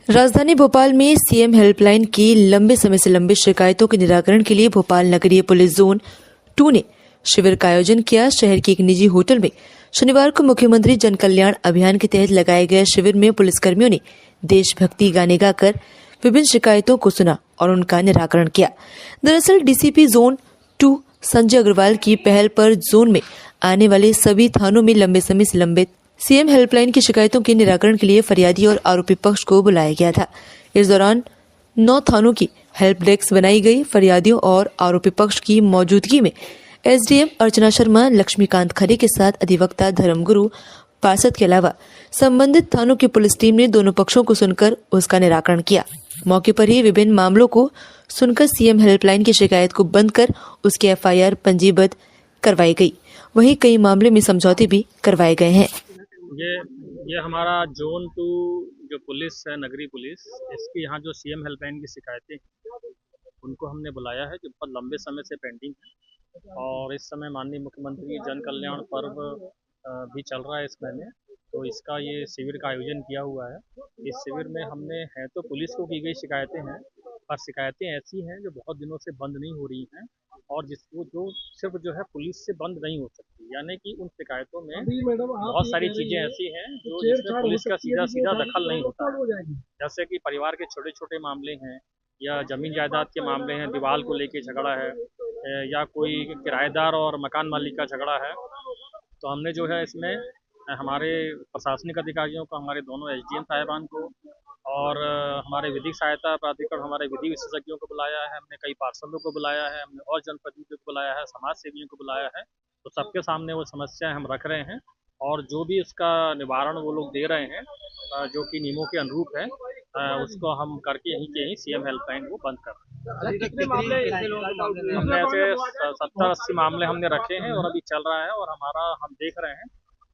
राजधानी भोपाल में CM helpline की लंबे समय से लंबित शिकायतों के निराकरण के लिए भोपाल नगरीय पुलिस जोन 2 ने शिविर का आयोजन किया। शहर के एक निजी होटल में शनिवार को मुख्यमंत्री जन कल्याण अभियान के तहत लगाए गए शिविर में पुलिसकर्मियों ने देशभक्ति गाने गाकर विभिन्न शिकायतों को सुना और उनका निराकरण किया। दरअसल डीसीपी जोन 2 संजय अग्रवाल की पहल पर जोन में आने वाले सभी थानों में लंबे समय से लंबित सीएम हेल्पलाइन की शिकायतों के निराकरण के लिए फरियादी और आरोपी पक्ष को बुलाया गया था। इस दौरान 9 थानों की हेल्प डेस्क बनाई गई। फरियादियों और आरोपी पक्ष की मौजूदगी में एसडीएम अर्चना शर्मा, लक्ष्मीकांत खरे के साथ अधिवक्ता धर्मगुरु पार्षद के अलावा संबंधित थानों की पुलिस टीम ने दोनों पक्षों को सुनकर उसका निराकरण किया। मौके पर ही विभिन्न मामलों को सुनकर सीएम हेल्पलाइन की शिकायत को बंद कर उसकी एफआईआर पंजीबद्ध करवाई गई। वहीं कई मामले में समझौते भी करवाए गए हैं। ये हमारा जोन 2 जो पुलिस है, नगरी पुलिस, इसकी यहाँ जो सीएम हेल्पलाइन की शिकायतें उनको हमने बुलाया है जो बहुत लंबे समय से पेंडिंग है। और इस समय माननीय मुख्यमंत्री जन कल्याण पर्व भी चल रहा है इस महीने, तो इसका ये शिविर का आयोजन किया हुआ है। इस शिविर में हमने है तो पुलिस को की गई शिकायतें हैं, पर शिकायतें ऐसी हैं जो बहुत दिनों से बंद नहीं हो रही हैं और जिसको जो सिर्फ जो है पुलिस से बंद नहीं हो सकती, यानी कि उन शिकायतों में बहुत सारी चीज़ें ऐसी हैं जो जिसमें पुलिस का सीधा दखल नहीं होता है। जैसे कि परिवार के छोटे छोटे मामले हैं या ज़मीन जायदाद के मामले हैं, दीवार को लेके झगड़ा है या कोई किराएदार और मकान मालिक का झगड़ा है, तो हमने जो है इसमें हमारे प्रशासनिक अधिकारियों को, हमारे दोनों एसडीएम साहिबान को और हमारे विधिक सहायता प्राधिकरण, हमारे विधि विशेषज्ञों को बुलाया है, हमने कई पार्षदों को बुलाया है, हमने और जनप्रतिनिधियों को बुलाया है, समाज सेवियों को बुलाया है। तो सबके सामने वो समस्याएं हम रख रहे हैं और जो भी उसका निवारण वो लोग दे रहे हैं जो कि नियमों के अनुरूप है, उसको हम करके यहीं के ही सीएम हेल्पलाइन को बंद कर रहे हैं। हमने ऐसे 70-80 मामले हमने रखे हैं और अभी चल रहा है और हम देख रहे हैं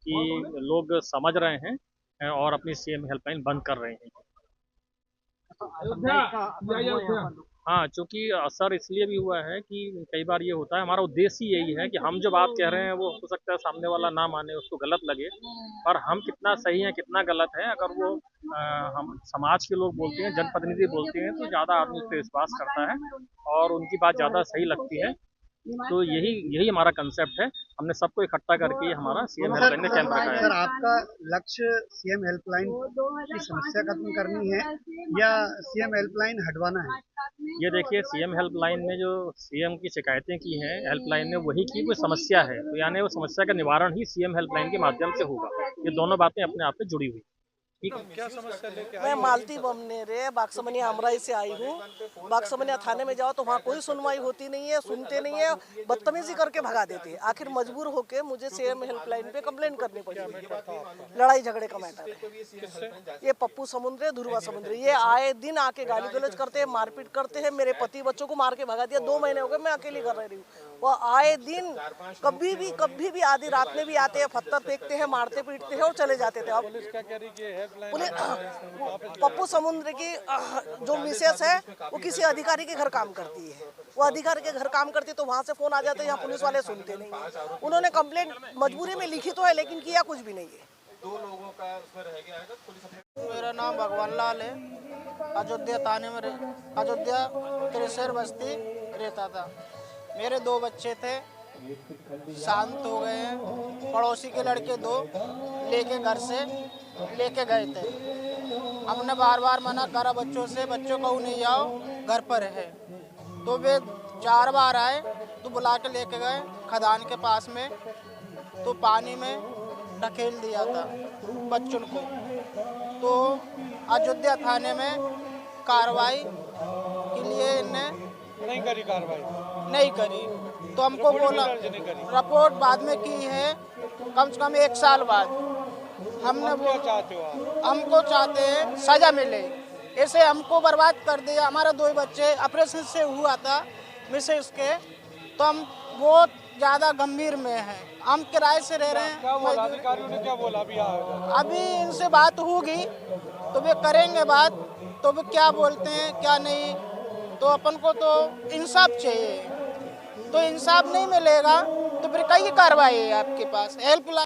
कि लोग समझ रहे हैं और अपनी सीएम हेल्पलाइन बंद कर रहे हैं। हाँ, चूँकि असर इसलिए भी हुआ है कि कई बार ये होता है, हमारा उद्देश्य यही है कि हम जो बात कह रहे हैं वो हो सकता है सामने वाला ना माने, उसको गलत लगे, पर हम कितना सही हैं कितना गलत है अगर वो हम समाज के लोग बोलते हैं, जनप्रतिनिधि बोलते हैं तो ज़्यादा आदमी उस पर विश्वास करता है और उनकी बात ज़्यादा सही लगती है। तो यही हमारा कंसेप्ट है। हमने सबको इकट्ठा करके हमारा सीएम हेल्पलाइन का कैंप रखा है। सर, आपका लक्ष्य सीएम हेल्पलाइन की समस्या खत्म करनी है या सीएम हेल्पलाइन हटवाना है? ये देखिए, सीएम हेल्पलाइन में जो सीएम की शिकायतें की हैं, हेल्पलाइन ने वही की कोई समस्या है, तो यानी वो समस्या का निवारण ही सीएम हेल्पलाइन के माध्यम से होगा। ये दोनों बातें अपने आप में जुड़ी हुई। क्या समस्या लेके मैं मालती बमनेरे बाक्समनिया अमराई से आई हूँ। बाक्समनिया थाने में जाओ तो वहाँ कोई सुनवाई होती नहीं है, सुनते नहीं है, बदतमीजी करके भगा देते हैं। आखिर मजबूर होके मुझे सीएम हेल्पलाइन पे कंप्लेंट करनी पड़ी। लड़ाई झगड़े का मैटर है। ये पप्पू समुद्रे, ध्रुवा समुद्रे, ये आए दिन आके गाली गलौज करते हैं, मारपीट करते हैं। मेरे पति बच्चों को मार के भगा दिया। 2 महीने हो गए मैं अकेली कर रही हूँ। वो आए दिन कभी भी आधी रात में भी आते हैं, पत्थर फेंकते हैं, मारते पीटते हैं और चले जाते थे। अब पप्पू समुद्र की जो मिसेस है वो किसी अधिकारी के घर काम करती है। वो अधिकारी के घर काम करती है तो वहाँ से फोन आ जाते हैं, यहाँ पुलिस वाले सुनते नहीं। उन्होंने कंप्लेंट मजबूरी में लिखी तो है लेकिन किया कुछ भी नहीं है। 2 लोगों का उसमें रह गया है पुलिस। मेरा नाम भगवान लाल है। अयोध्या थाने में अयोध्या त्रिशेर बस्ती रहता था। मेरे 2 बच्चे थे, शांत हो गए हैं। पड़ोसी के लड़के 2 लेके घर से लेके गए थे। हमने बार मना करा बच्चों से, बच्चों को नहीं जाओ, घर पर है। तो वे 4 बार आए तो बुला के लेके गए खदान के पास में, तो पानी में ढकेल दिया था बच्चों को। तो अयोध्या थाने में कार्रवाई के लिए इन्हें नहीं करी तो हमको बोला रिपोर्ट बाद में की है, कम से कम 1 साल बाद। हमको चाहते हैं सजा मिले। ऐसे हमको बर्बाद कर दिया। हमारे 2 बच्चे ऑपरेशन से हुआ था मिसेस के, तो हम बहुत ज़्यादा गंभीर में हैं। हम किराए से रह रहे हैं। अधिकारियों ने क्या बोला? अभी इनसे बात होगी तो वे करेंगे बात, तो वे क्या बोलते हैं क्या नहीं। तो अपन को तो इंसाफ चाहिए, तो इंसाफ नहीं मिलेगा तो फिर कई कार्रवाई है आपके पास। हेल्पलाइन